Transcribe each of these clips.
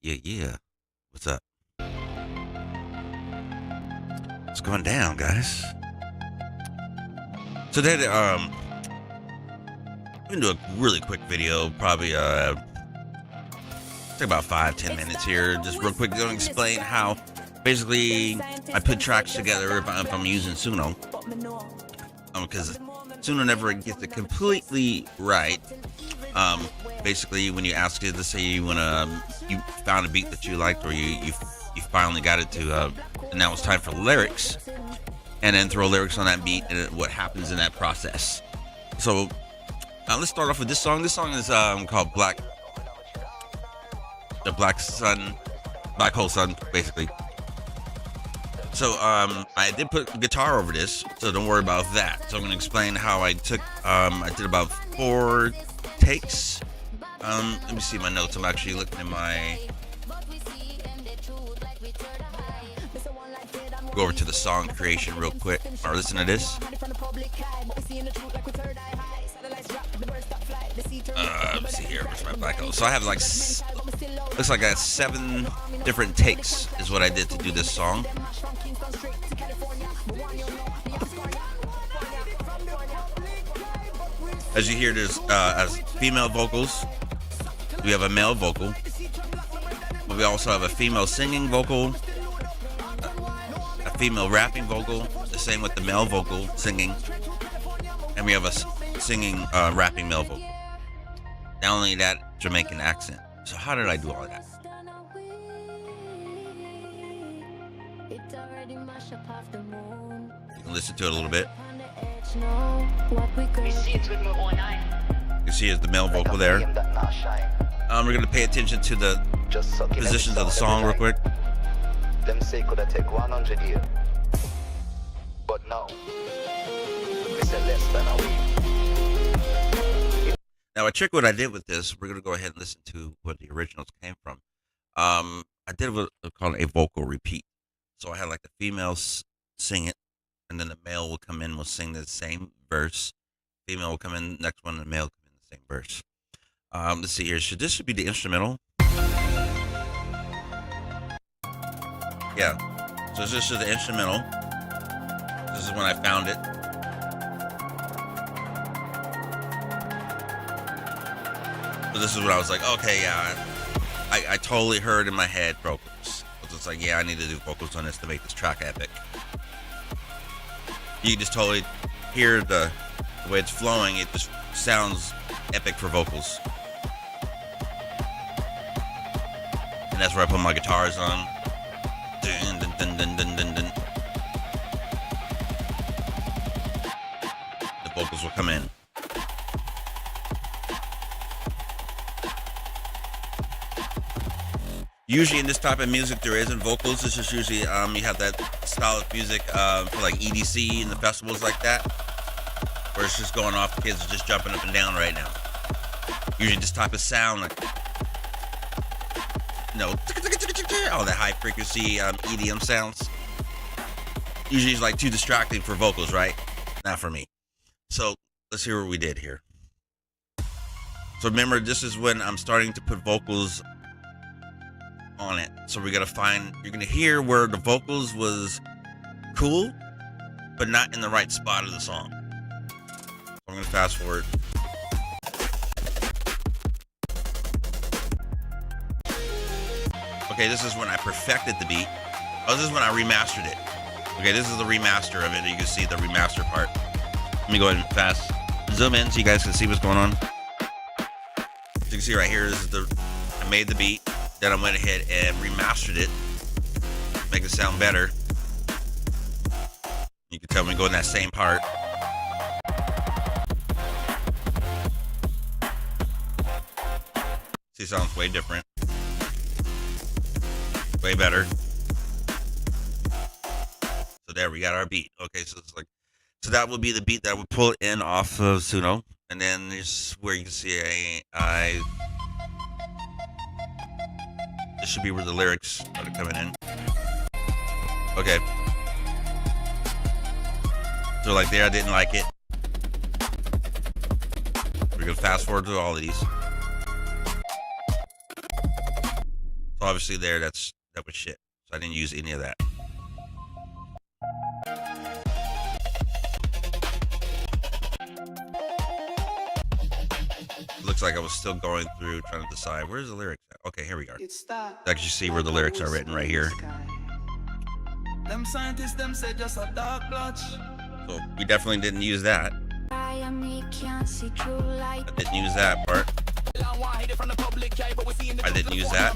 Yeah, yeah. What's up? What's going down, guys? Today, I'm gonna do a really quick video, probably take about 5-10 minutes here, just real quick, gonna explain how basically I put tracks together if I'm using Suno, because Suno never gets it completely right. Basically, when you ask it, let's say you found a beat that you liked, or you finally got it to, and now it's time for lyrics, and then throw lyrics on that beat and what happens in that process. So let's start off with this song. This song is called Black Hole Sun, basically. So I did put guitar over this, so don't worry about that. So I'm gonna explain how I did about 4 takes. Let me see my notes. I'm actually looking at my. Go over to the song creation real quick, or listen to this. Let's see here. Where's my black hole? So I have like, looks like I had 7 different takes is what I did to do this song. As you hear, there's as female vocals. We have a male vocal. But we also have a female singing vocal, a female rapping vocal, the same with the male vocal singing, and we have a singing rapping male vocal. Not only that, Jamaican accent. So how did I do all that? You can listen to it a little bit. You can see it's the male vocal there. We're going to pay attention to the positions of the song real quick. Them say could have take 100 years, but no, it's a less than a week. Now, a trick what I did with this, we're going to go ahead and listen to where the originals came from. I did what called a vocal repeat. So I had like the female sing it, and then the male will come in, will sing the same verse. Female will come in, next one, and the male will come in the same verse. Let's see here. This should be the instrumental. Yeah. So this is the instrumental. This is when I found it. So this is what I was like, okay, yeah. I totally heard in my head vocals. It's like, yeah, I need to do vocals on this to make this track epic. You can just totally hear the way it's flowing. It just sounds epic for vocals. And that's where I put my guitars on. Dun, dun, dun, dun, dun, dun, dun. The vocals will come in. Usually in this type of music, there isn't vocals. It's just usually you have that style of music for like EDC and the festivals like that, where it's just going off. The kids are just jumping up and down right now. Usually this type of sound, like all the high frequency EDM sounds. Usually it's like too distracting for vocals, right? Not for me. So let's hear what we did here. So remember, this is when I'm starting to put vocals on it. So we're gonna find, you're gonna hear where the vocals was cool, but not in the right spot of the song. I'm gonna fast forward. Okay, this is when I perfected the beat. Oh, this is when I remastered it. Okay, this is the remaster of it. You can see the remaster part. Let me go ahead and fast zoom in so you guys can see what's going on. So you can see right here, this is I made the beat. Then I went ahead and remastered it, make it sound better. You can tell me go in that same part. See, it sounds way different, way better. So there, we got our beat. Okay, so it's like, so that will be the beat that I would pull in off of Suno, and then this is where you can see this should be where the lyrics are coming in. Okay. So like there, I didn't like it. We're gonna fast forward to all of these. So So obviously that was shit. So I didn't use any of that. Looks like I was still going through trying to decide where's the lyrics at. Okay, here we are. I can see where the lyrics are written right here. Them scientists, them say just a dark blotch. So we definitely didn't use that. I didn't use that part. I didn't use that.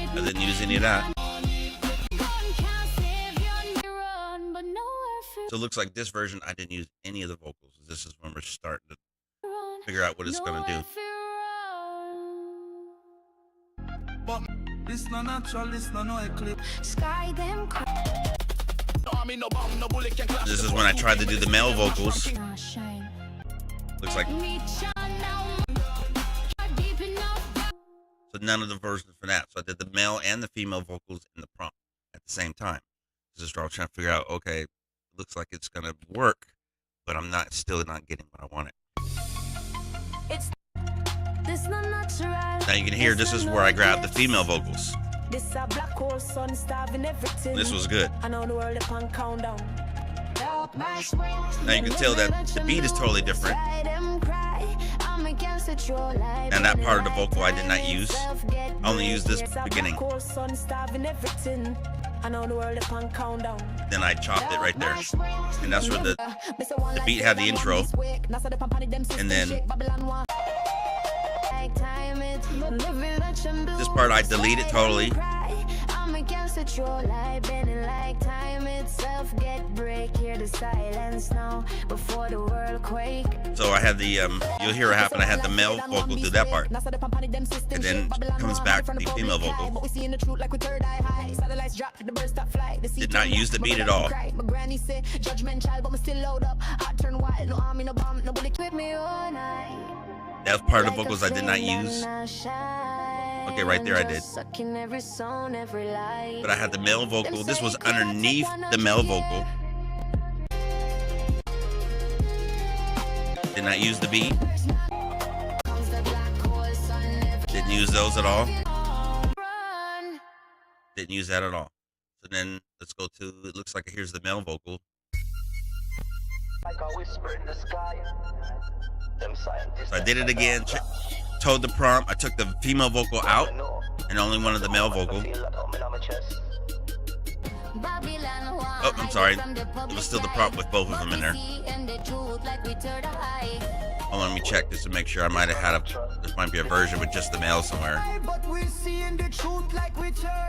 I didn't use any of that. So it looks like this version, I didn't use any of the vocals. This is when we're starting to figure out what it's going to do. But this no natural, this no eclipse. This is when I tried to do the male vocals. Looks like. So none of the versions for that. So I did the male and the female vocals in the prompt at the same time. This is where I was trying to figure out, okay, looks like it's gonna work, but I'm still not getting what I wanted. Now you can hear this is where I grabbed the female vocals. This was good. Now you can tell that the beat is totally different. And that part of the vocal I did not use. I only used this beginning. Then I chopped it right there. And that's where the beat had the intro. And then this part I deleted totally. So I had the you'll hear what happened. I had the male vocal do that part, and then comes back the female vocal. Did not use the beat at all. That was part of the vocals I did not use. Okay, right there I did. But I had the male vocal. This was underneath the male vocal. Did not use the beat. Didn't use those at all. Didn't use that at all. So then let's go to, it looks like here's the male vocal. So I did it again, told the prompt, I took the female vocal out and only wanted the male vocal. Oh, I'm sorry. It was still the prompt with both of them in there. Oh, let me check just to make sure. I might have had this might be a version with just the male somewhere.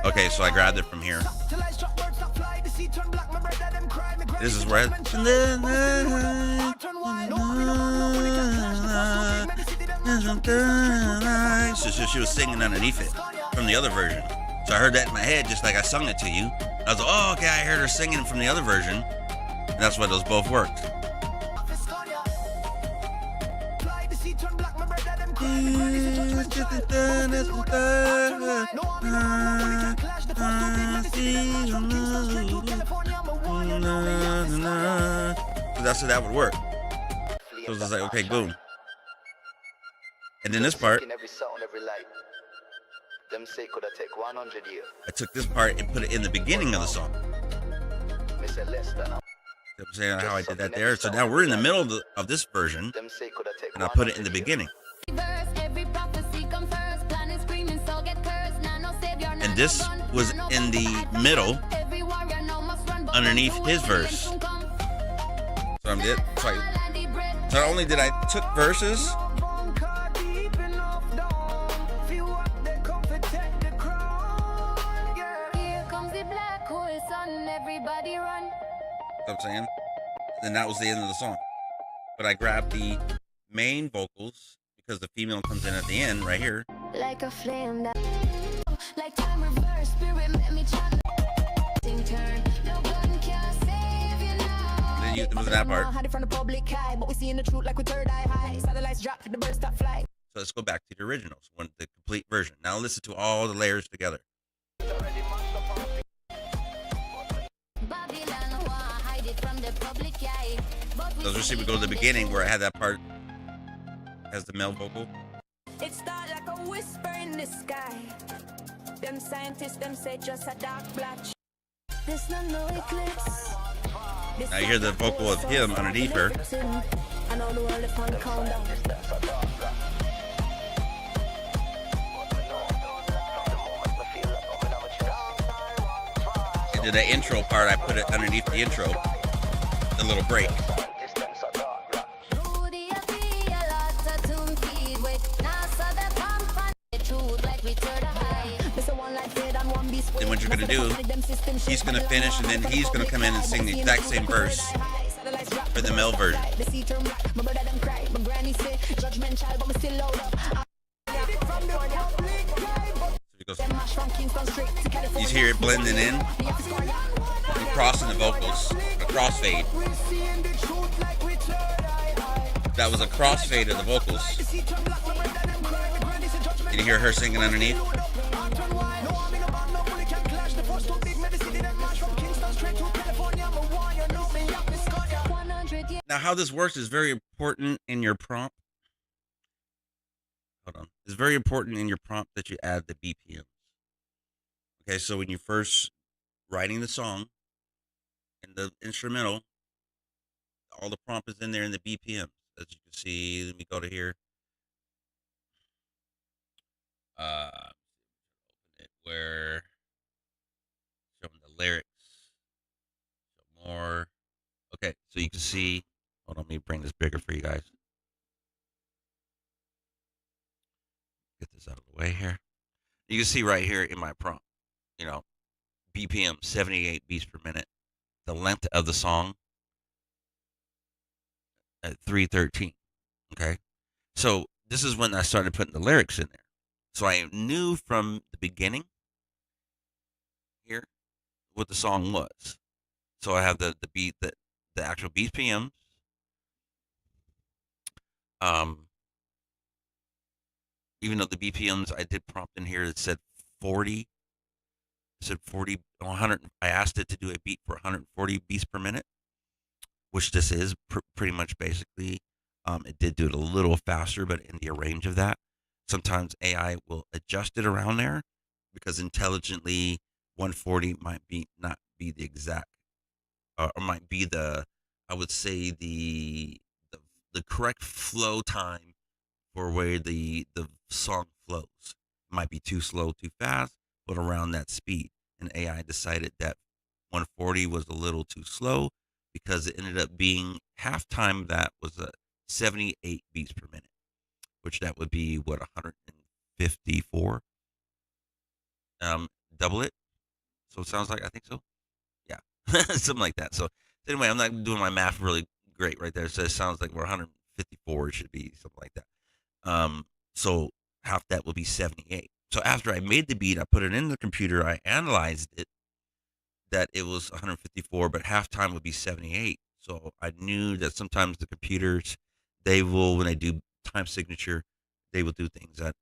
Okay, so I grabbed it from here. This is where so she was singing underneath it from the other version. So I heard that in my head just like I sung it to you. I was like, oh, okay, I heard her singing from the other version. And that's why those both worked. So that's how that would work. So it's just like, okay, boom. And then this part, I took this part and put it in the beginning of the song. I'm saying how I did that there. So now we're in the middle of this version, and I put it in the beginning. And this was in the middle, underneath his verse. So I'm good. So not only did I took verses, I'm saying, then that was the end of the song. But I grabbed the main vocals because the female comes in at the end right here. Like a flame that, like time reverse, spirit let me try to turn. No gun can save you now. Then it was that part. So let's go back to the originals, the complete version. Now listen to all the layers together. So let's see, we go to the beginning where I had that part as the male vocal. It start like a whisper in the sky. Them scientists, them say just a dark blotch. This no eclipse. I hear the vocal of him underneath her. And all the world is on countdown. Into the intro part, I put it underneath the intro, the little break. Then what you're gonna do, he's gonna finish and then he's gonna come in and sing the exact same verse for the male version. You hear it blending in and crossing the vocals, a crossfade. That was a crossfade of the vocals. Did you hear her singing underneath? Now, how this works is very important in your prompt. Hold on. It's very important in your prompt that you add the BPMs. Okay, so when you're first writing the song and the instrumental, all the prompt is in there in the BPMs. As you can see, let me go to here. Where showing the lyrics. Show more. Okay, so you can see. Hold on, let me bring this bigger for you guys. Get this out of the way here. You can see right here in my prompt, you know, BPM 78 beats per minute. The length of the song at 313. Okay, so this is when I started putting the lyrics in there. So I knew from the beginning here what the song was. So I have the beat, the actual BPMs. Even though the BPMs I did prompt in here, it said 40. It said 40, 100. I asked it to do a beat for 140 beats per minute, which this is pretty much basically. It did do it a little faster, but in the range of that. Sometimes AI will adjust it around there because intelligently 140 might not be the exact, or might be I would say the correct flow time for where the song flows. It might be too slow, too fast, but around that speed. And AI decided that 140 was a little too slow because it ended up being halftime that was a 78 beats per minute, which that would be what, 154. Double it. So it sounds like, I think so. Yeah, something like that. So anyway, I'm not doing my math really great right there. So it sounds like we're 154. It should be something like that. So half that will be 78. So after I made the beat, I put it in the computer. I analyzed it that it was 154, but halftime would be 78. So I knew that sometimes the computers, they will, when they do time signature, they will do things at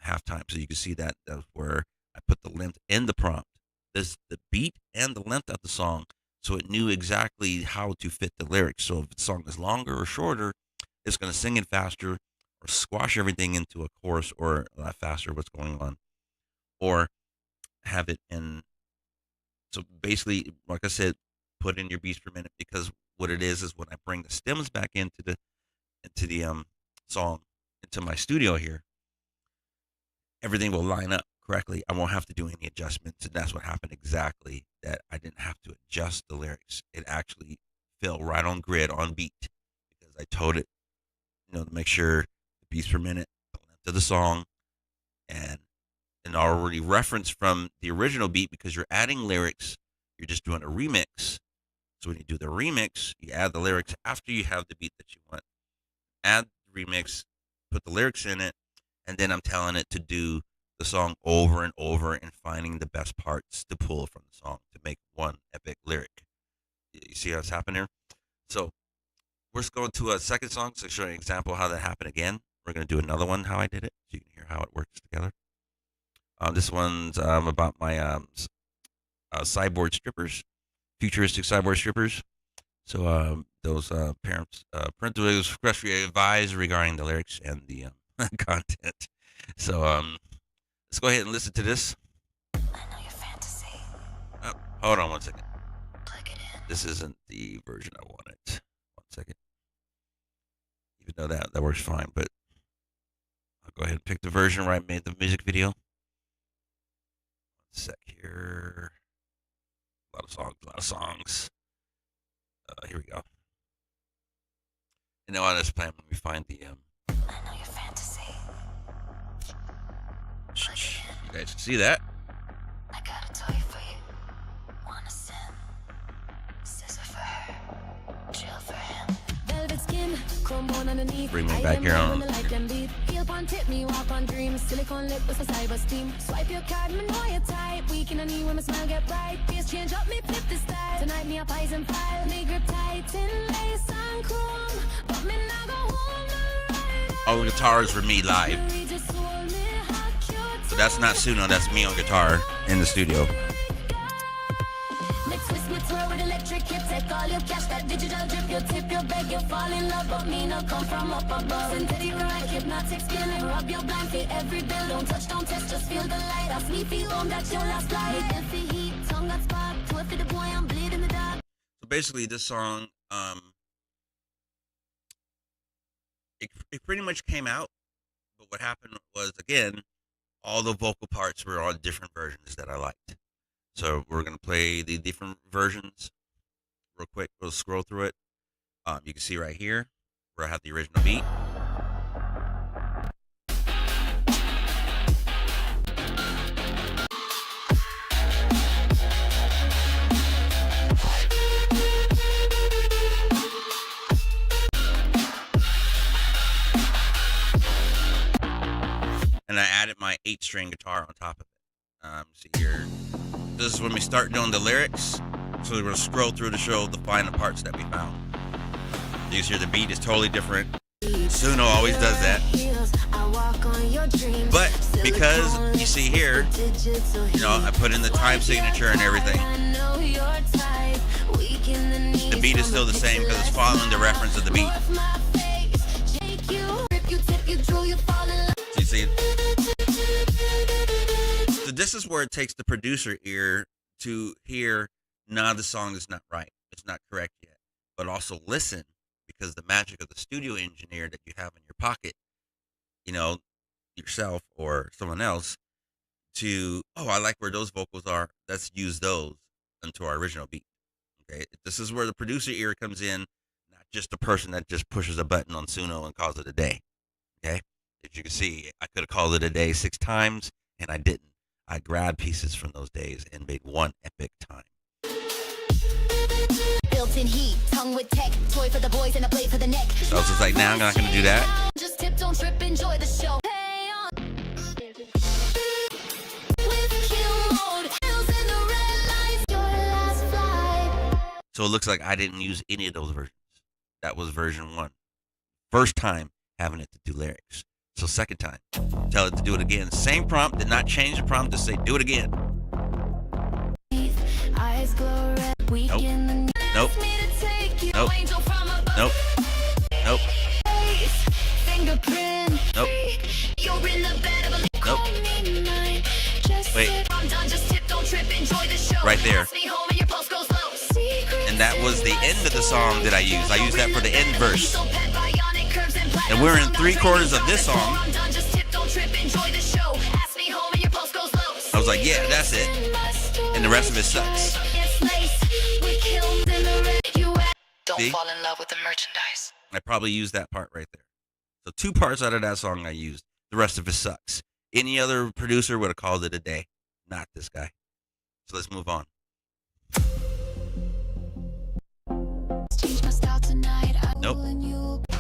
halftime. So you can see that that's where I put the length in the prompt. This the beat and the length of the song, so it knew exactly how to fit the lyrics. So if the song is longer or shorter, it's going to sing it faster, or squash everything into a chorus, or a lot faster what's going on, or have it in. So basically, like I said, put in your beats per minute, because what it is when I bring the stems back into the song, into my studio here, everything will line up correctly. I won't have to do any adjustments, and that's what happened exactly. That I didn't have to adjust the lyrics. It actually fell right on grid, on beat, because I told it, to make sure the beats per minute, the length of the song, and already referenced from the original beat, because you're adding lyrics. You're just doing a remix. So when you do the remix, you add the lyrics after you have the beat that you want. Add the remix, put the lyrics in it, and then I'm telling it to do the song over and over and finding the best parts to pull from the song to make one epic lyric. You see how it's happening here? So we're just going to a second song to show you an example of how that happened again. We're going to do another one, how I did it, so you can hear how it works together. This one's about my cyborg strippers, futuristic cyborg strippers. So those parents, parental discretion advised regarding the lyrics and the content. So let's go ahead and listen to this. I know your fantasy. Oh, hold on one second. Plug it in. This isn't the version I wanted. 1 second. Even though that works fine, but I'll go ahead and pick the version where I made the music video. 1 sec here. A lot of songs. Here we go. And now on this plan, when we find the I know your fantasy. you guys can see that. I got a toy for you. Wanna sin? Scissor for her. Chill for him. Velvet skin, chrome bone underneath. Bring me back here on. Like them deep. Feel on tip me, walk on dreams. Silicone lip with a cyber steam. Swipe your card, me know your type. Weak in a knee when my smile get bright. Face change up, me flip the style. Tonight me a poison file. Me grip tight in lace and chrome. But me not go home. All the guitars were me live. So that's not Suno, that's me on guitar in the studio. Next twist me twirl with electric hip. Take all your cash, that digital drip. You tip, you beg, you fall in love, but me no come from up above. Synthetic right, hypnotic spilling. Rub your blind feet, every bill. Don't touch, don't test, just feel the light. I sleep, feel home, that's your last flight. Make them feel heat, tongue got spark. 12 for the boy, I'm bleeding the dark. So basically this song, it pretty much came out, but what happened was, again, all the vocal parts were on different versions that I liked. So we're going to play the different versions real quick. We'll scroll through it. You can see right here where I have the original beat. And I added my 8-string guitar on top of it. See here. This is when we start doing the lyrics. So we're going to scroll through to show the final parts that we found. You can hear the beat is totally different. Suno always does that. But because you see here, you know, I put in the time signature and everything. The beat is still the same because it's following the reference of the beat. So you see, so this is where it takes the producer ear to hear, nah, the song is not right. It's not correct yet. But also listen, because the magic of the studio engineer that you have in your pocket, you know, yourself or someone else, to, oh, I like where those vocals are. Let's use those into our original beat. Okay, this is where the producer ear comes in, not just the person that just pushes a button on Suno and calls it a day. Okay, as you can see, I could have called it a day 6 times, and I didn't. I grabbed pieces from those days and made one epic time. Built-in heat, tongue with tech, toy for the boys and a blade for the neck. So I was just like, nah, I'm not gonna do that. Just tip, don't trip, enjoy the show. So it looks like I didn't use any of those versions. That was version 1. First time having it to do lyrics. So second time, tell it to do it again. Same prompt, did not change the prompt, just say do it again. Nope. Nope. Nope. Nope. Nope. Nope. Nope. Wait. Right there. And that was the end of the song that I used. I used that for the end verse. And we're in 3/4 of this song. I was like, yeah, that's it. And the rest of it sucks. Don't See? fall in love with the merchandise. I probably used that part right there. So 2 parts out of that song I used. The rest of it sucks. Any other producer would have called it a day. Not this guy. So let's move on. Nope.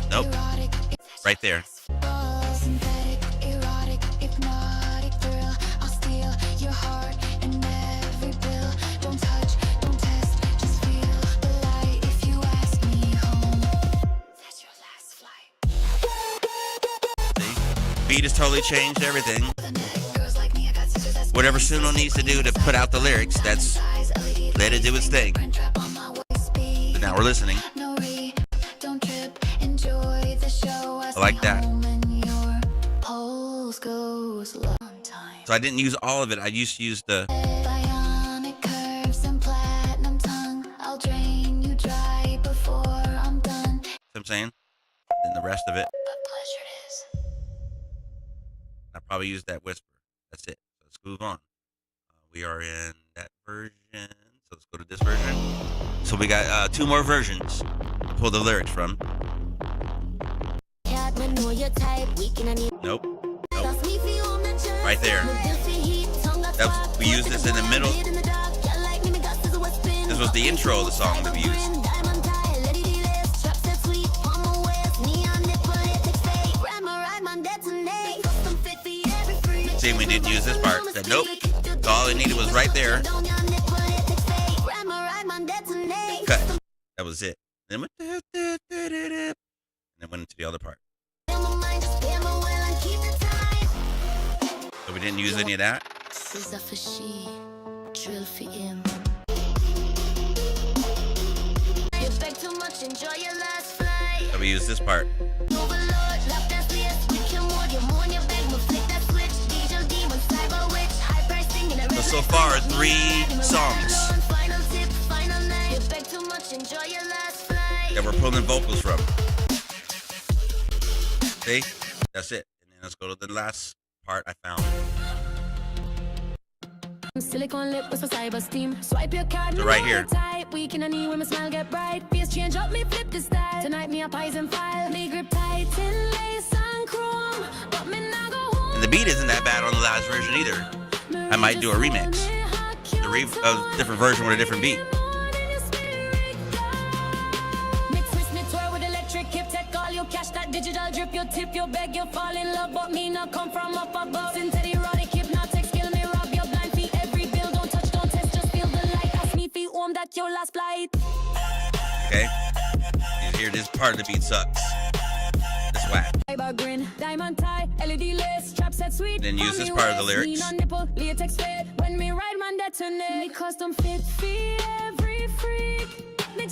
Nope. Right there. Beat has totally changed everything. Whatever Suno needs to do to put out the lyrics, that's, let it do its thing. So now we're listening. I like that. goes a long time. So I didn't use all of it. I used to use the. Bionic curves and platinum tongue. I'll drain you dry before I'm done. You know what I'm saying? And the rest of it, But pleasure it is. I probably used that whisper. That's it. So let's move on. We are in that version. So let's go to this version. So we got 2 more versions to pull the lyrics from. Nope. Right there. We used this in the middle. This was the intro of the song that we used. See, we didn't use this part. Said nope. So all I needed was right there. Cut. That was it. Then went and then went into the other part. So we didn't use any of that. So we used this part. So far, 3 songs that we're pulling vocals from. See? That's it. And then let's go to the last part I found. Silicone lip was for cyber steam. Swipe your card. So right here. We can knee when my smile get bright. Face change up, me flip the style. Tonight me a pies and file. Me grip tight in lace and chrome. But me now go home. And the beat isn't that bad on the last version either. I might do a remix. A different version with a different beat. Cash that digital drip, you tip, you beg, you fall in love, but me not come from up above. Synthetic, erotic, hypnotic, skill me, rob your blind feet. Every bill, don't touch, don't test, just feel the light. Ask me if you home that your last flight. Okay? You hear this part of the beat sucks. It's whack. Diamond tie, LED lace, strap set sweet. Then use this part of the lyrics. Latex fit, when me ride man detonate. Custom fit for every freak.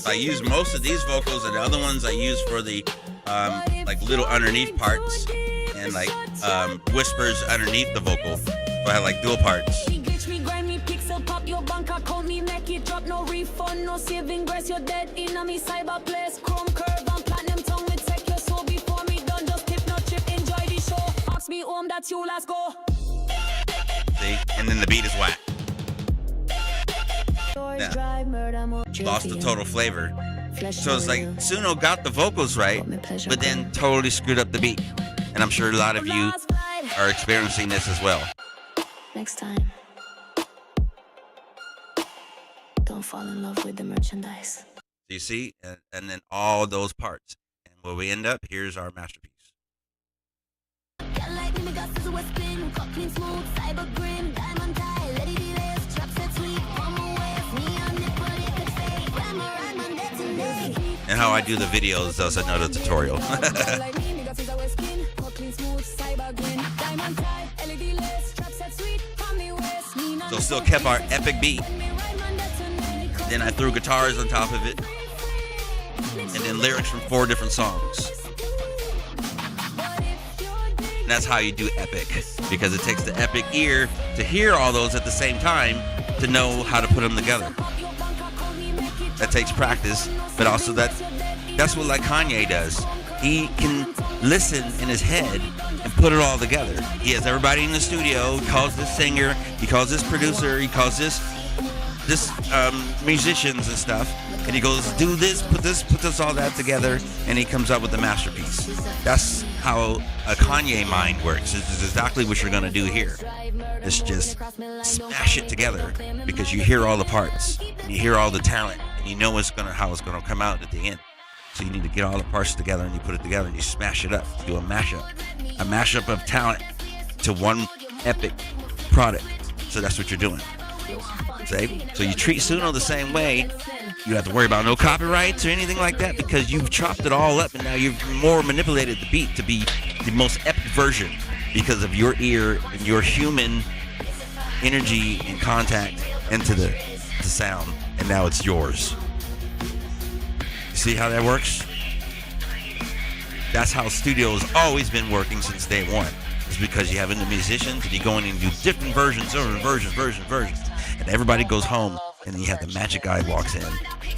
I use most of these vocals, and the other ones I use for the like little underneath parts and like whispers underneath the vocal. So I have like dual parts. Pop your bank account, me make it drop, no refund, no saving grace, you're dead in a me cyber place. Chrome curve and platinum tongue, me take your soul before me done, just tip, no trip, enjoy the show. Ask me home, that's you, let's go. See? And then the beat is whack. Yeah. Lost the total flavor. So it's like Suno got the vocals right, but then totally screwed up the beat. And I'm sure a lot of you are experiencing this as well. Next time, don't fall in love with the merchandise. You see? And then all those parts. And where we end up, here's our masterpiece. And how I do the videos, that's another tutorial. So still kept our epic beat. Then I threw guitars on top of it. And then lyrics from 4 different songs. And that's how you do epic. Because it takes the epic ear to hear all those at the same time to know how to put them together. That takes practice, but also that's what like Kanye does. He can listen in his head and put it all together. He has everybody in the studio. He calls this singer, he calls this producer, he calls this musicians and stuff, and he goes, do this, put this all that together, and he comes up with a masterpiece. That's how a Kanye mind works. It's exactly what you're gonna do here. It's just smash it together because you hear all the parts, and you hear all the talent, and you know how it's gonna come out at the end. So you need to get all the parts together, and you put it together, and you smash it up. You do a mashup of talent to one epic product. So that's what you're doing. See? So you treat Suno the same way. You don't have to worry about no copyrights or anything like that because you've chopped it all up, and now you've more manipulated the beat to be the most epic version because of your ear and your human energy and contact into the sound, and now it's yours. You see how that works? That's how studio has always been working since day one. is because you have the musicians and you go in and do different versions, and everybody goes home, and then you have the magic guy walks in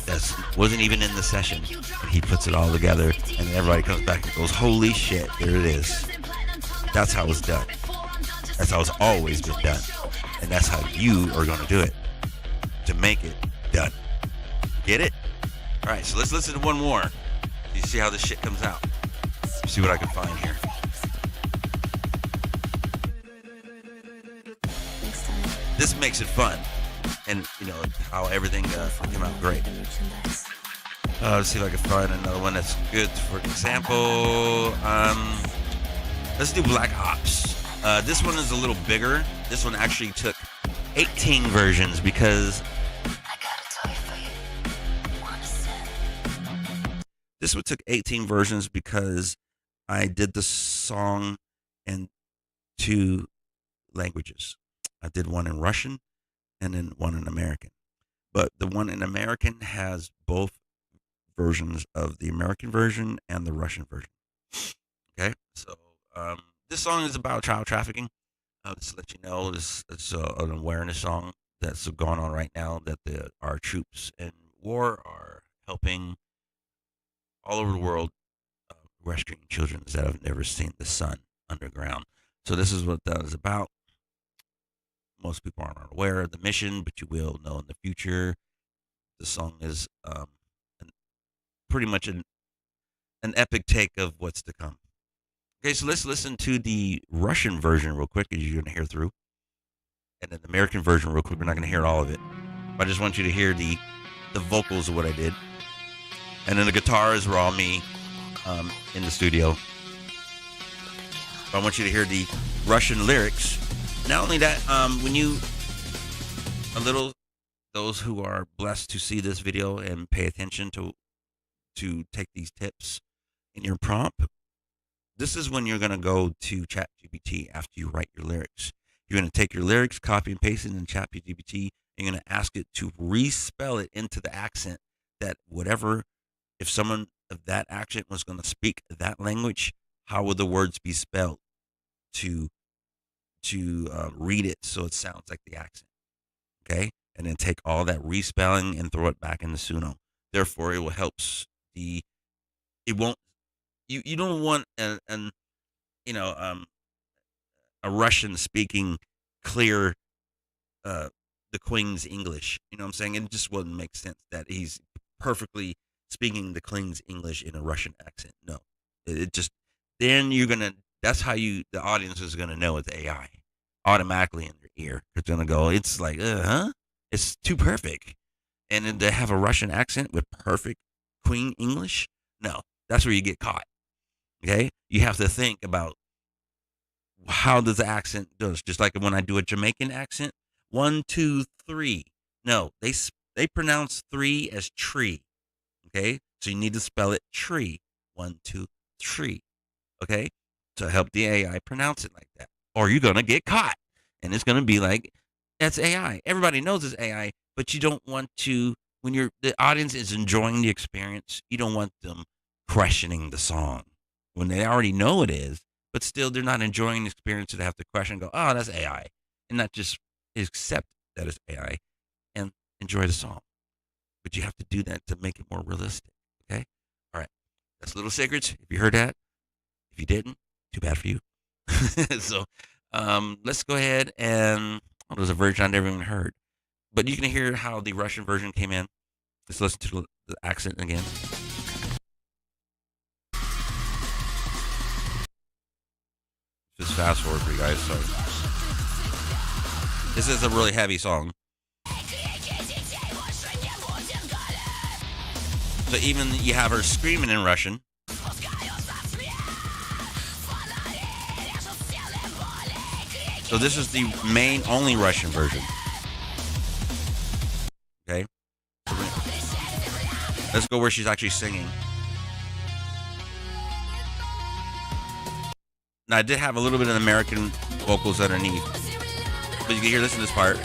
that wasn't even in the session, and he puts it all together, and then everybody comes back and goes, holy shit, there it is. That's how it's done. That's how it's always been done. And that's how you are going to do it to make it done. Get it? All right, so let's listen to one more. You see how this shit comes out. See what I can find here. This makes it fun. And, you know, how everything came out great. Let's see if I can find another one that's good. For example, let's do Black Ops. This one is a little bigger. This one actually took 18 versions because this one took 18 versions because I did the song in 2 languages. I did one in Russian and then one in American. But the one in American has both versions of the American version and the Russian version. Okay, so this song is about child trafficking. Just to let you know, it's an awareness song that's going on right now that our troops in war are helping all over the world rescuing children that have never seen the sun underground. So this is what that is about. Most people aren't aware of the mission, but you will know in the future. The song is pretty much an epic take of what's to come. Okay, so let's listen to the Russian version real quick, as you're going to hear through. And then the American version real quick. We're not going to hear all of it. I just want you to hear the vocals of what I did. And then the guitars were all me in the studio. But I want you to hear the Russian lyrics. Not only that, those who are blessed to see this video and pay attention to take these tips in your prompt, this is when you're going to go to ChatGPT after you write your lyrics. You're going to take your lyrics, copy and paste it in ChatGPT, and you're going to ask it to respell it into the accent that whatever, if someone of that accent was going to speak that language, how would the words be spelled to read it so it sounds like the accent? Okay? And then take all that respelling and throw it back into Suno. Therefore, it will help you don't want a Russian speaking clear the Queen's English. You know what I'm saying? It just wouldn't make sense that he's perfectly speaking the Queen's English in a Russian accent. No. It just, then that's how the audience is gonna know it's AI automatically in their ear. It's gonna go, it's like, it's too perfect. And then to have a Russian accent with perfect Queen English, no, that's where you get caught. Okay, you have to think about how does the accent does. Just like when I do a Jamaican accent, 1, 2, 3. No, they pronounce 3 as tree. Okay, so you need to spell it tree. 1, 2, 3. Okay, to help the AI pronounce it like that, or you're gonna get caught, and it's gonna be like, that's AI. Everybody knows it's AI, but you don't want to. When the audience is enjoying the experience, you don't want them questioning the song when they already know it is, but still they're not enjoying the experience. So they have to question and go, oh, that's AI, and not just accept that it's AI and enjoy the song. But you have to do that to make it more realistic. Okay, all right, that's Little Secrets. If you heard that, if you didn't, too bad for you. So let's go ahead and there's a version I never even heard, but you can hear how the Russian version came in. Let's listen to the accent again. Just fast forward for you guys. Sorry. This is a really heavy song. So even you have her screaming in Russian. So this is the main only Russian version. Okay. Let's go where she's actually singing. Now I did have a little bit of American vocals underneath, but you can hear, listen to this part.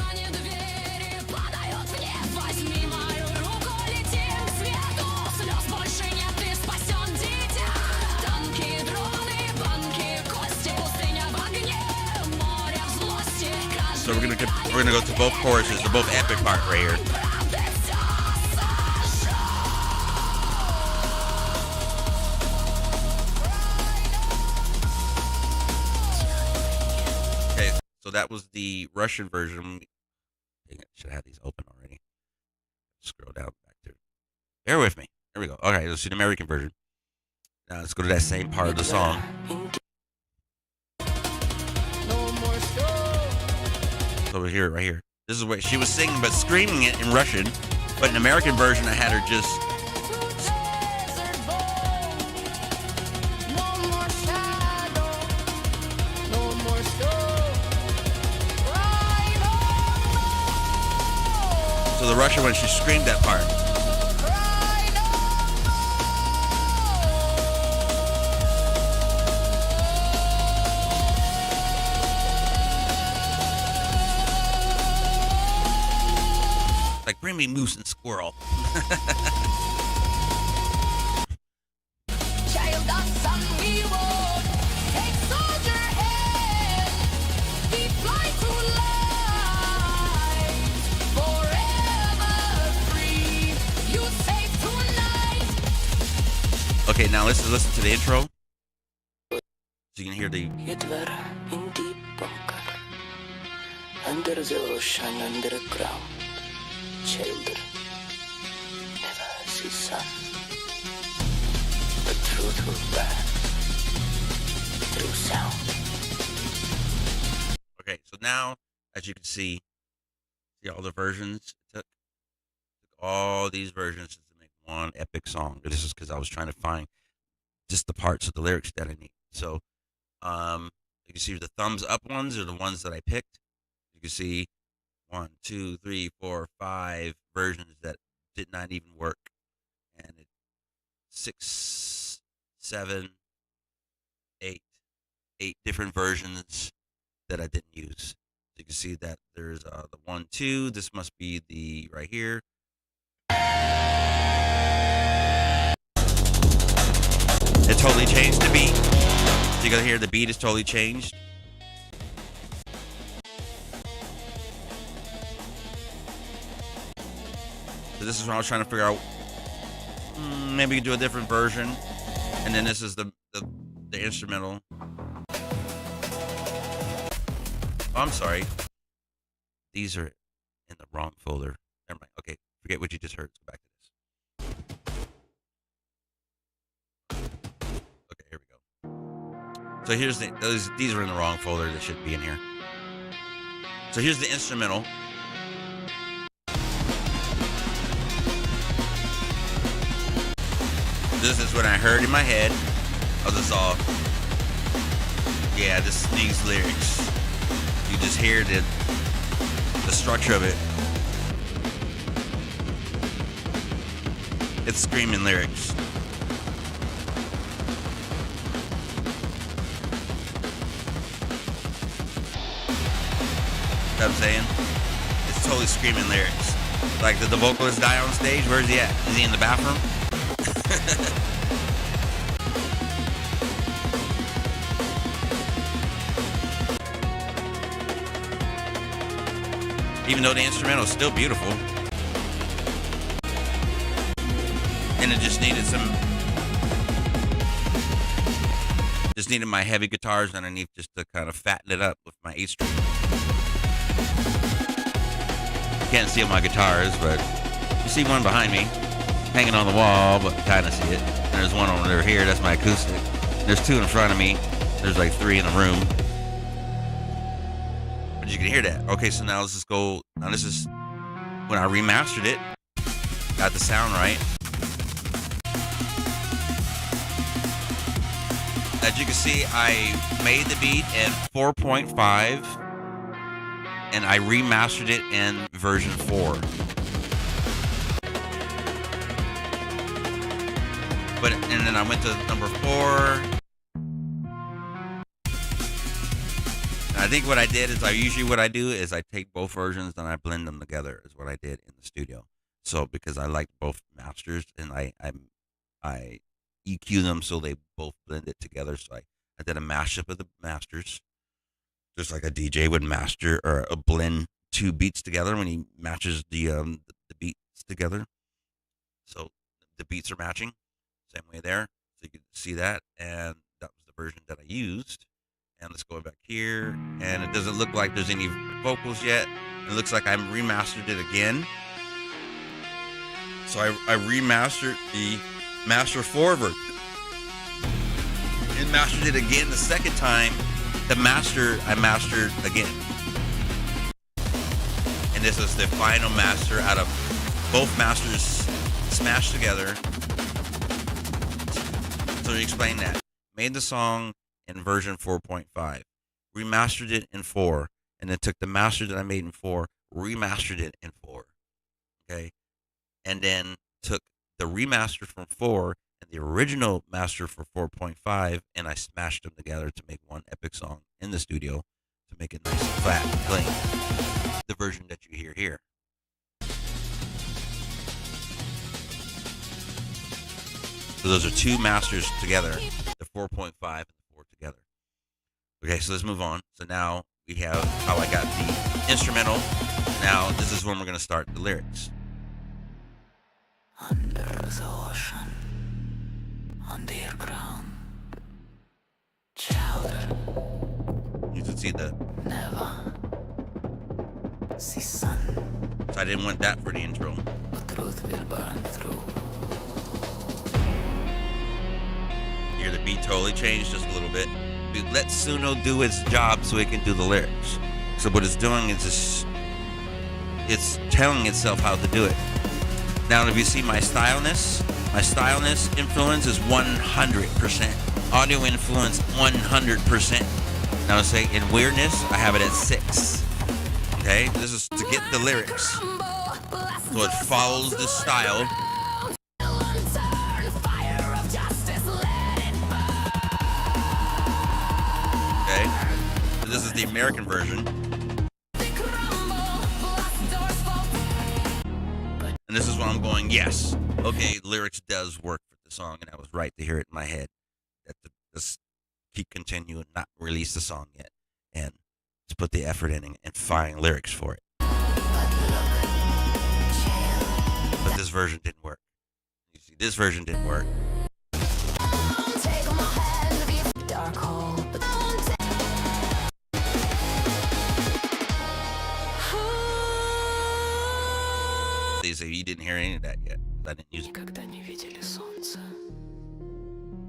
So we're gonna go to both choruses, the both epic part right here. Okay, so that was the Russian version. Dang it, should have had these open already. Scroll down back to. Bear with me. There we go. Okay, let's see the American version. Now let's go to that same part of the song. So we hear it right here. This is what she was singing, but screaming it in Russian. But in the American version, I had her just. So the Russian one, she screamed that part. Like, bring me moose and squirrel. Child of sun, we walk. Take soldier hand. We fly to light. Forever free. You safe tonight. Okay, now let's listen to the intro. So you can hear the. Jedwara in deep bunker. Under the ocean, underground. Children never see sun. The truth will burn through sound. Okay, so now, as you can see all the versions. It took all these versions to make one epic song. This is because I was trying to find just the parts of the lyrics that I need. So, you can see the thumbs up ones are the ones that I picked. You can see 1, 2, 3, 4, 5 versions that did not even work, and 6, 7, 8 different versions that I didn't use. So you can see that there's the 1, 2. This must be the right here. It totally changed the beat. So you gotta hear the beat is totally changed. So this is what I was trying to figure out. Maybe you do a different version, and then this is the instrumental. Oh, I'm sorry. These are in the wrong folder. Never mind. Okay, forget what you just heard. Let's go back to this. Okay, here we go. So here's these are in the wrong folder. They should be in here. So here's the instrumental. This is what I heard in my head. I was all, yeah, these lyrics. You just hear the structure of it. It's screaming lyrics. You know what I'm saying? It's totally screaming lyrics. Like, did the vocalist die on stage? Where's he at? Is he in the bathroom? Even though the instrumental is still beautiful. And it just needed my heavy guitars underneath just to kind of fatten it up with my 8-string. Can't see my guitars, but you see one behind me hanging on the wall, but kind of see it. And there's one over here, that's my acoustic. There's 2 in front of me. There's like 3 in the room. But you can hear that. Okay, so now let's just go. Now this is when I remastered it. Got the sound right. As you can see, I made the beat at 4.5 and I remastered it in version 4. And then I went to number 4. And I think what I did is what I do is I take both versions and I blend them together is what I did in the studio. So because I like both masters and I EQ them so they both blend it together. So I did a mashup of the masters just like a DJ would master or a blend two beats together when he matches the beats together. So the beats are matching, same way there. So you can see that, and that was the version that I used. And let's go back here, and it doesn't look like there's any vocals yet. It looks like I remastered it again. So I remastered the Master 4 version. And mastered it again the second time. The master, I mastered again. And this is the final master out of both masters smashed together. So to explain that, made the song in version 4.5, remastered it in 4, and then took the master that I made in 4, remastered it in 4. Okay? And then took the remaster from 4 and the original master for 4.5, and I smashed them together to make one epic song in the studio to make it nice and flat and clean. The version that you hear here. So those are two masters together, the 4.5 and the 4 together. Okay, so let's move on. So now we have how I got the instrumental. Now this is when we're going to start the lyrics. Under the ocean, underground, children You can see the... never see sun. So I didn't want that for the intro. The truth will burn through. You hear the beat totally changed just a little bit. We let Suno do its job so it can do the lyrics. So what it's doing is it's telling itself how to do it. Now, if you see my styleness influence is 100%. Audio influence 100%. Now, say in weirdness, I have it at 6. Okay, this is to get the lyrics. So it follows the style. Okay, so this is the American version. And this is what I'm going, yes. Okay, lyrics does work for the song, and I was right to hear it in my head. That just keep continuing, not release the song yet. And to put the effort in and find lyrics for it. But this version didn't work. You see, this version didn't work. Dark hole. They say you didn't hear any of that yet. I didn't use it. Никогда не видели солнца.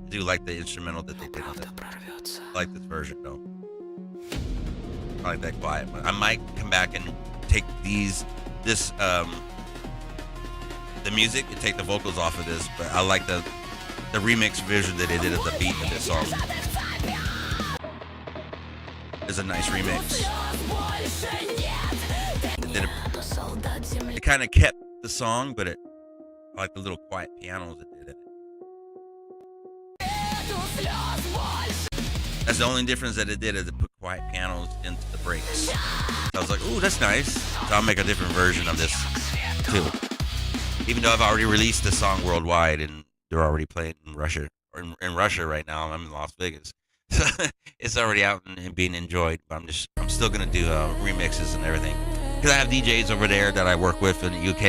I do like the instrumental that they did on Правда it. прорвется. I like this version though. I like that quiet one. I might come back and take the music and take the vocals off of this, but I like the remix version that they did of the beat of this song. It's a nice remix. It kind of kept the song, but I like the little quiet pianos that did it. That's the only difference that it did, is it put quiet pianos into the breaks. I was like, ooh, that's nice. So I'll make a different version of this too. Even though I've already released the song worldwide and they're already playing in Russia. Or in Russia right now. I'm in Las Vegas. So it's already out and being enjoyed. But I'm still gonna do remixes and everything. Because I have DJs over there that I work with in the UK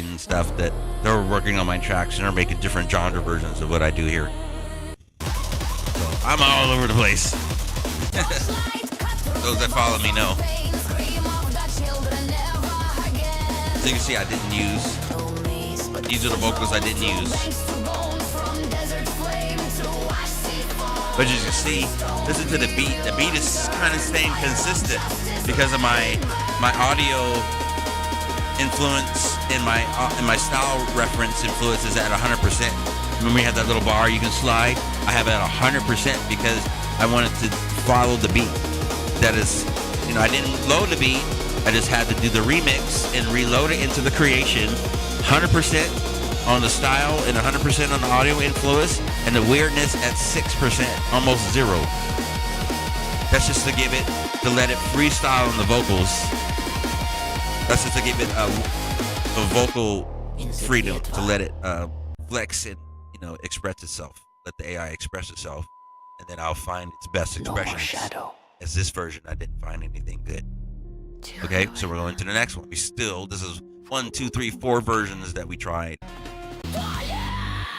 and stuff that they're working on my tracks and they're making different genre versions of what I do here. So I'm all over the place. Those that follow me know. So you can see I didn't use. These are the vocals I didn't use. But as you can see, listen to the beat. The beat is kind of staying consistent because of my audio influence and my style reference influence is at 100%. When we have that little bar you can slide, I have it at 100% because I wanted to follow the beat. That is, I didn't load the beat. I just had to do the remix and reload it into the creation. 100% on the style and 100% on the audio influence, and the weirdness at 6%, almost 0. That's just to give it, to let it freestyle on the vocals. That's just to give it a vocal freedom, to let it flex and express itself. Let the AI express itself, and then I'll find its best No more expressions. shadow. As this version, I didn't find anything good. Okay, so we're going to the next one. This is 1, 2, 3, 4 versions that we tried.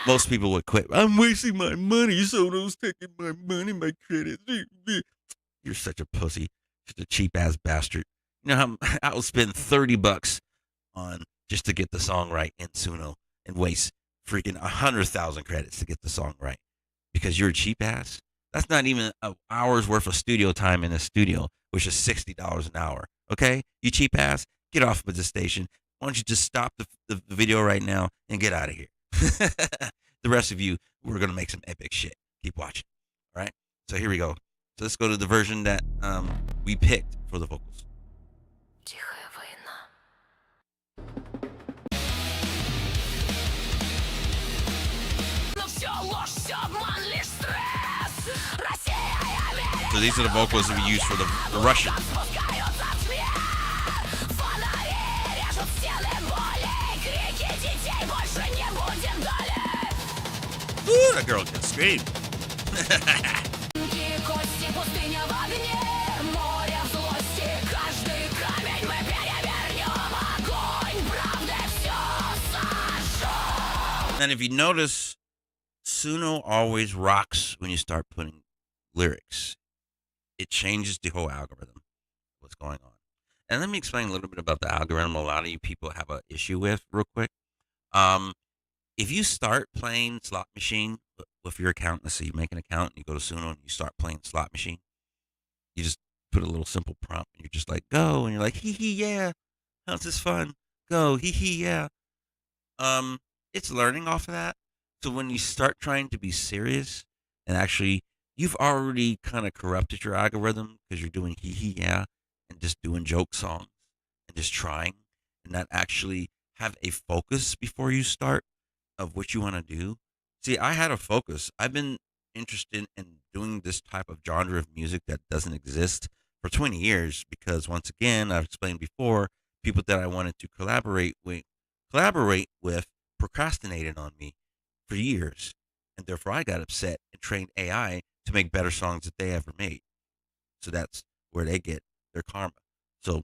Most people would quit. I'm wasting my money. Sono's taking my money, my credit. You're such a pussy, such a cheap ass bastard. You know how I will spend $30 on just to get the song right in Suno and waste freaking 100,000 credits to get the song right because you're a cheap ass. That's not even an hour's worth of studio time in a studio, which is $60 an hour. Okay, you cheap ass, get off of the station. Why don't you just stop the video right now and get out of here? The rest of you, we're gonna make some epic shit. Keep watching. All right. So here we go. So let's go to the version that we picked for the vocals. Тихая война. So these are the vocals that we use for the Russian. Ooh, that girl can scream. And if you notice, Suno always rocks when you start putting lyrics. It changes the whole algorithm. What's going on? And let me explain a little bit about the algorithm. A lot of you people have an issue with real quick. If you start playing slot machine with your account, let's say you make an account and you go to Suno and you start playing slot machine, you just put a little simple prompt and you're just like, go, and you're like, hee hee, yeah, how's this fun? Go, hee hee, yeah. It's learning off of that. So when you start trying to be serious and actually, you've already kind of corrupted your algorithm because you're doing hee hee, yeah, and just doing joke songs and just trying and not actually have a focus before you start of what you want to do. See, I had a focus. I've been interested in doing this type of genre of music that doesn't exist for 20 years because once again, I've explained before, people that I wanted to collaborate with procrastinated on me for years. And therefore I got upset and trained AI to make better songs that they ever made. So that's where they get their karma. So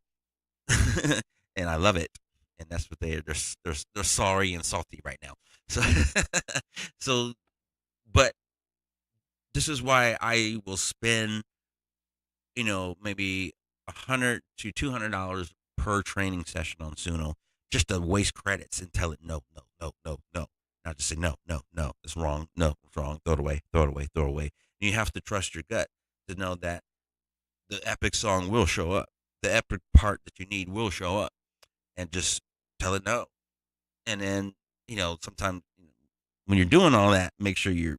and I love it. And that's what they're sorry and salty right now. So but this is why I will spend, maybe $100 to $200 per training session on Suno just to waste credits and tell it no. Not just say no, it's wrong, no, it's wrong, throw it away. And you have to trust your gut to know that the epic song will show up. The epic part that you need will show up, and just tell it no. And then, sometimes when you're doing all that, make sure you're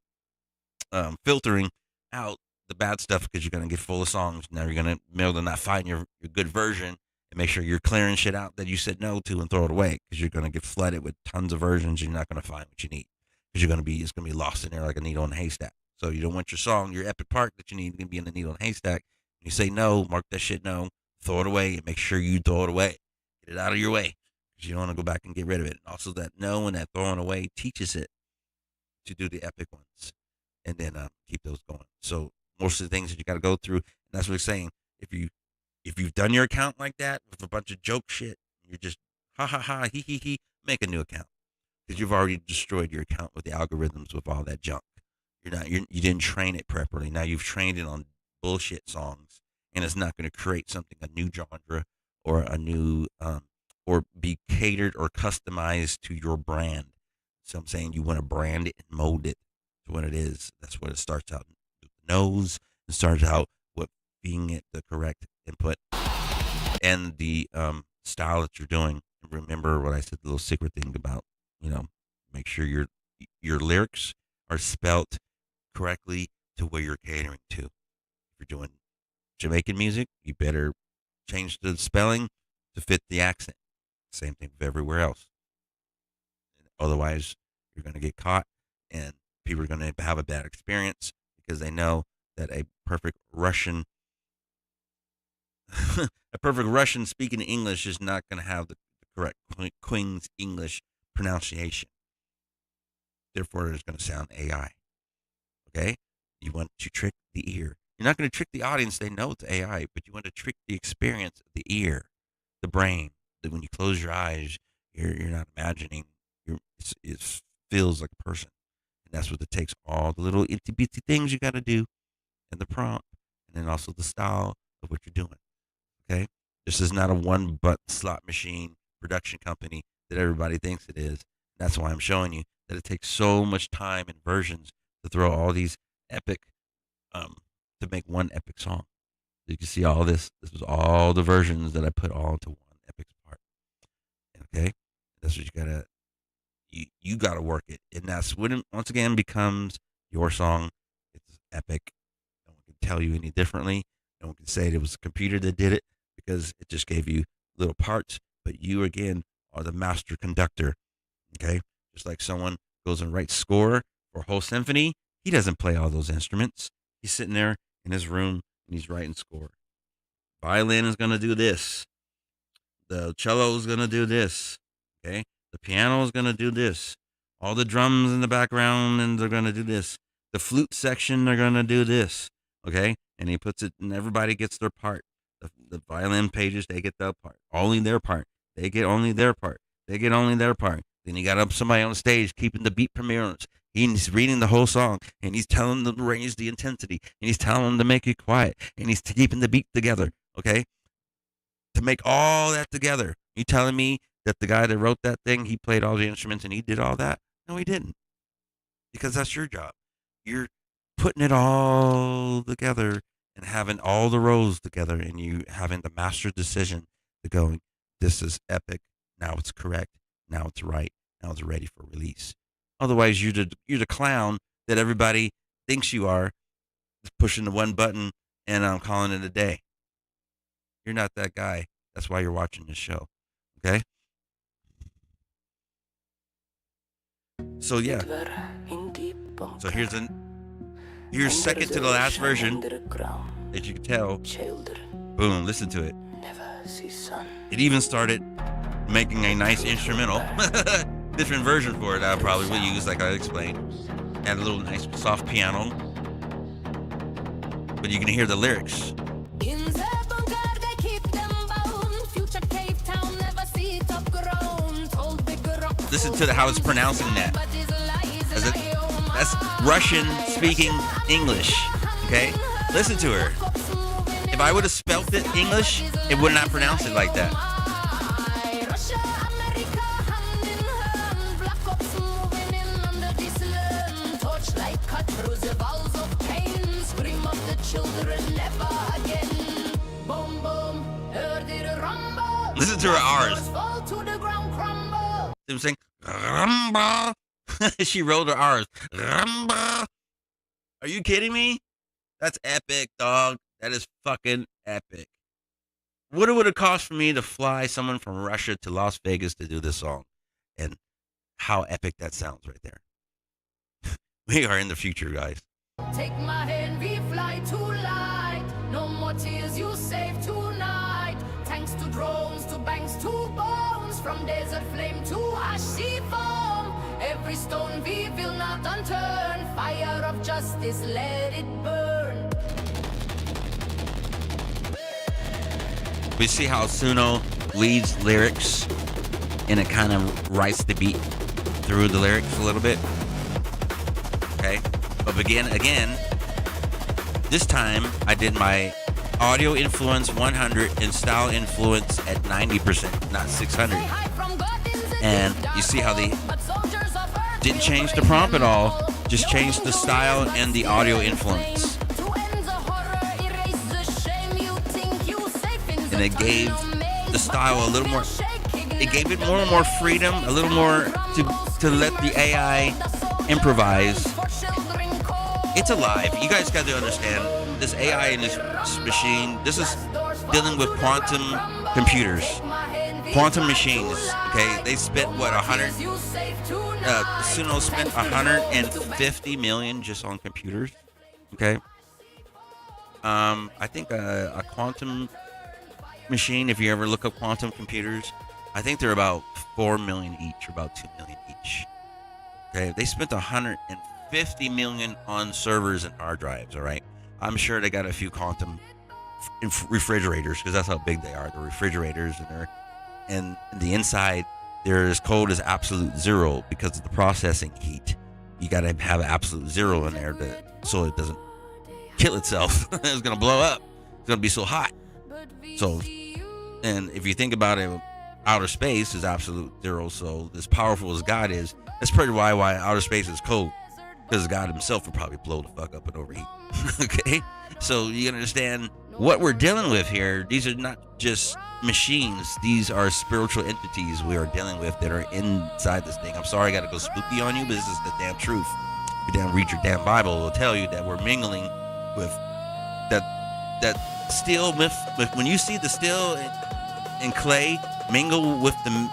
filtering out the bad stuff because you're going to get full of songs. Now you're going to be able to not find your good version, and make sure you're clearing shit out that you said no to and throw it away because you're going to get flooded with tons of versions. You're not going to find what you need because it's going to be lost in there like a needle in a haystack. So you don't want your song, your epic part that you need to be in a needle in a haystack. You say no, mark that shit no, throw it away, and make sure you throw it away. Get it out of your way because you don't want to go back and get rid of it. And also that no and that throwing away teaches it to do the epic ones and then keep those going. So most of the things that you got to go through, and that's what I'm saying. If you've done your account like that with a bunch of joke shit, you're just ha ha ha, he, make a new account because you've already destroyed your account with the algorithms with all that junk. You didn't train it properly. Now you've trained it on bullshit songs, and it's not going to create something, a new genre or a new or be catered or customized to your brand. So I'm saying you want to brand it and mold it to what it is. That's what it starts out. The nose, it starts out with being it the correct input and the style that you're doing. And remember what I said, the little secret thing about, make sure your lyrics are spelt correctly to where you're catering to. If you're doing Jamaican music, you better change the spelling to fit the accent. Same thing with everywhere else. Otherwise, you're going to get caught and people are going to have a bad experience because they know that a perfect Russian speaking English is not going to have the correct Queen's English pronunciation. Therefore, it's going to sound AI. Okay? You want to trick the ear. You're not going to trick the audience. They know it's AI, but you want to trick the experience of the ear, the brain. That when you close your eyes, you're not imagining. It feels like a person. And that's what it takes. All the little itty bitty things you got to do, and the prompt, and then also the style of what you're doing. Okay, this is not a one button slot machine production company that everybody thinks it is. That's why I'm showing you that it takes so much time and versions to throw all these epic, to make one epic song. You can see all this. This was all the versions that I put all into one epic part. Okay, that's what you gotta work it, and that's when it once again becomes your song. It's epic. No one can tell you any differently. No one can say it was a computer that did it because it just gave you little parts. But you again are the master conductor. Okay, just like someone goes and writes score for a whole symphony, he doesn't play all those instruments. He's sitting there in his room and he's writing score. Violin is gonna do this. The cello is gonna do this. Okay, the piano is gonna do this. All the drums in the background and they're gonna do this. The flute section they're gonna do this. Okay, and he puts it, and everybody gets their part. The violin pages, they get their part. Only their part. They get only their part. They get only their part. Then you got up somebody on stage keeping the beat premierance. He's reading the whole song, and he's telling them to raise the intensity, and he's telling them to make it quiet, and he's keeping the beat together. Okay, to make all that together. You telling me that the guy that wrote that thing, he played all the instruments and he did all that? No, he didn't. Because that's your job. You're putting it all together and having all the rows together, and you having the master decision to go, this is epic. Now it's correct. Now it's right. Now it's ready for release. Otherwise, you're the clown that everybody thinks you are, pushing the one button and I'm calling it a day. You're not that guy. That's why you're watching this show. Okay? So yeah. So here's second to the last version. As you can tell. Boom, listen to it. It even started making a nice instrumental. Different version for it I probably will use, like I explained. Add a little nice soft piano. But you can hear the lyrics. Listen to how it's pronouncing that. That's Russian speaking English. Okay? Listen to her. If I would have spelt it English, it would not pronounce it like that. Listen to her R's. See what I'm saying? Rumba. She rolled her R's. Rumba. Are you kidding me? That's epic, dog. That is fucking epic. What it would have cost for me to fly someone from Russia to Las Vegas to do this song. And how epic that sounds right there. We are in the future, guys. Take my hand, we fly to light. No more tears, you save tonight. Thanks to drones, to banks, to bones. From desert flame to ashy foam. Every stone we will not unturn. Fire of justice, let it burn. We see how Suno leads lyrics and it kind of writes the beat through the lyrics a little bit. Okay, but again, this time I did my audio influence 100 and style influence at 90%, not 600. And you see how they didn't change the prompt at all, just changed the style and the audio influence. And it gave the style a little more, it gave it more and more freedom, a little more to let the AI improvise. It's alive. You guys got to understand, this AI and this machine, this is dealing with quantum computers, quantum machines. Okay, they spent what, Suno spent 150 million just on computers. Okay, I think a quantum machine, if you ever look up quantum computers, I think they're about 4 million each, or about 2 million each. Okay, they spent 150 million on servers and hard drives. All right, I'm sure they got a few quantum refrigerators because that's how big they are. The refrigerators, and the inside they're as cold as absolute zero because of the processing heat. You got to have absolute zero in there so it doesn't kill itself. It's gonna blow up. It's gonna be so hot. So, and if you think about it, outer space is absolute zero. So as powerful as God is, that's probably why outer space is cold, because God himself would probably blow the fuck up and overheat. Okay, so you understand what we're dealing with here. These are not just machines. These are spiritual entities we are dealing with that are inside this thing. I'm sorry I gotta go spooky on you, but this is the damn truth. If you damn read your damn Bible, it'll tell you that we're mingling with that steel when you see the steel and clay mingle with the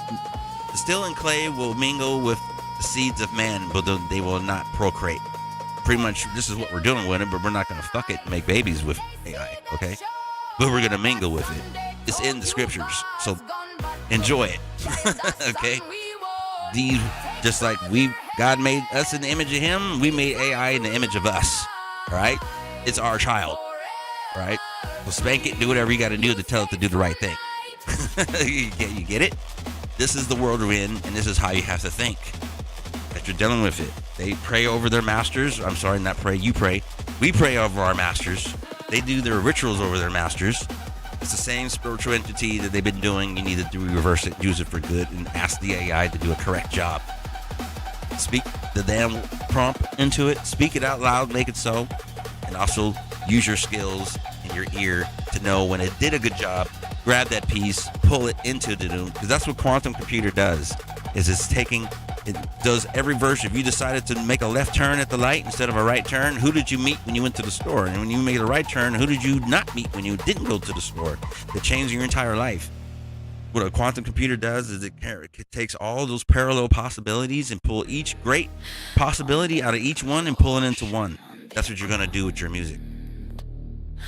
steel and clay will mingle with the seeds of man, but they will not procreate. Pretty much this is what we're doing with it, but we're not going to fuck it and make babies with AI, okay? But we're going to mingle with it. It's in the scriptures, so enjoy it. Okay, just like God made us in the image of him, we made AI in the image of us. All right, it's our child. All right, well, spank it, do whatever you got to do to tell it to do the right thing. You get it? This is the world we're in, and this is how you have to think that you're dealing with it. They pray over their masters. I'm sorry, not pray. You pray. We pray over our masters. They do their rituals over their masters. It's the same spiritual entity that they've been doing. You need to reverse it, use it for good, and ask the AI to do a correct job. Speak the damn prompt into it. Speak it out loud. Make it so. And also use your skills and your ear to know when it did a good job. Grab that piece, pull it into the new, because that's what quantum computer does. It does every verse. If you decided to make a left turn at the light instead of a right turn, who did you meet when you went to the store? And when you made a right turn, who did you not meet when you didn't go to the store? That changed your entire life. What a quantum computer does is it takes all those parallel possibilities and pull each great possibility out of each one and pull it into one. That's what you're going to do with your music.